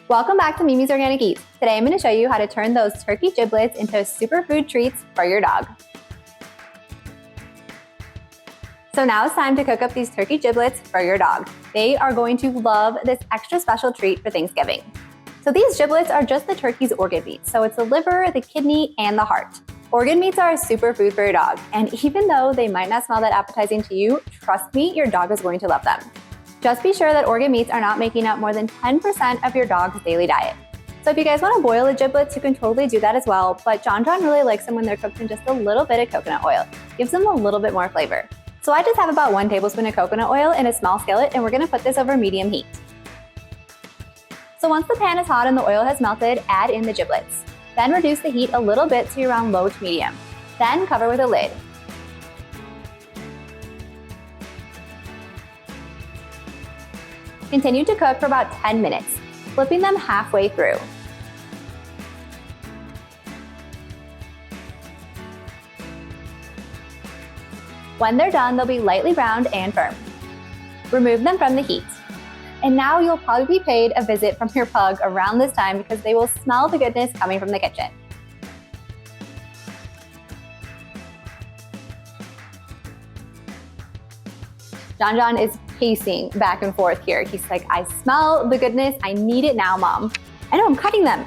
Welcome back to Mimi's Organic Eats. Today I'm going to show you how to turn those turkey giblets into superfood treats for your dog. So now it's time to cook up these turkey giblets for your dog. They are going to love this extra special treat for Thanksgiving. So these giblets are just the turkey's organ meats. So it's the liver, the kidney, and the heart. Organ meats are a superfood for your dog. And even though they might not smell that appetizing to you, trust me, your dog is going to love them. Just be sure that organ meats are not making up more than 10% of your dog's daily diet. So if you guys want to boil the giblets, you can totally do that as well, but John really likes them when they're cooked in just a little bit of coconut oil. Gives them a little bit more flavor. So I just have about 1 tablespoon of coconut oil in a small skillet, and we're going to put this over medium heat. So once the pan is hot and the oil has melted, add in the giblets. Then reduce the heat a little bit to around low to medium. Then cover with a lid. Continue to cook for about 10 minutes, flipping them halfway through. When they're done, they'll be lightly browned and firm. Remove them from the heat. And now you'll probably be paid a visit from your pug around this time because they will smell the goodness coming from the kitchen. John is pacing back and forth here. He's like, I smell the goodness. I need it now, Mom. I know, I'm cutting them.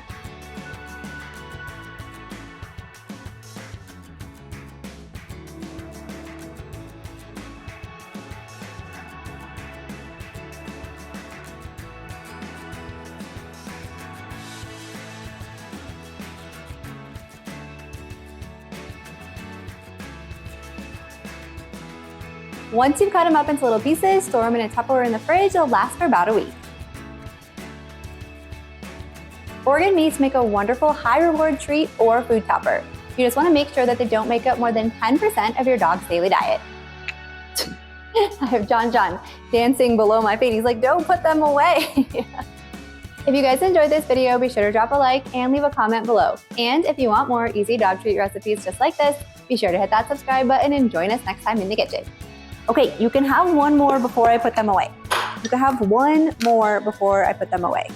Once you've cut them up into little pieces, store them in a Tupperware in the fridge. They'll last for about a week. Organ meats make a wonderful high reward treat or food topper. You just want to make sure that they don't make up more than 10% of your dog's daily diet. I have John dancing below my feet. He's like, don't put them away. If you guys enjoyed this video, be sure to drop a like and leave a comment below. And if you want more easy dog treat recipes just like this, be sure to hit that subscribe button and join us next time in the kitchen. Okay, you can have one more before I put them away. You can have one more before I put them away.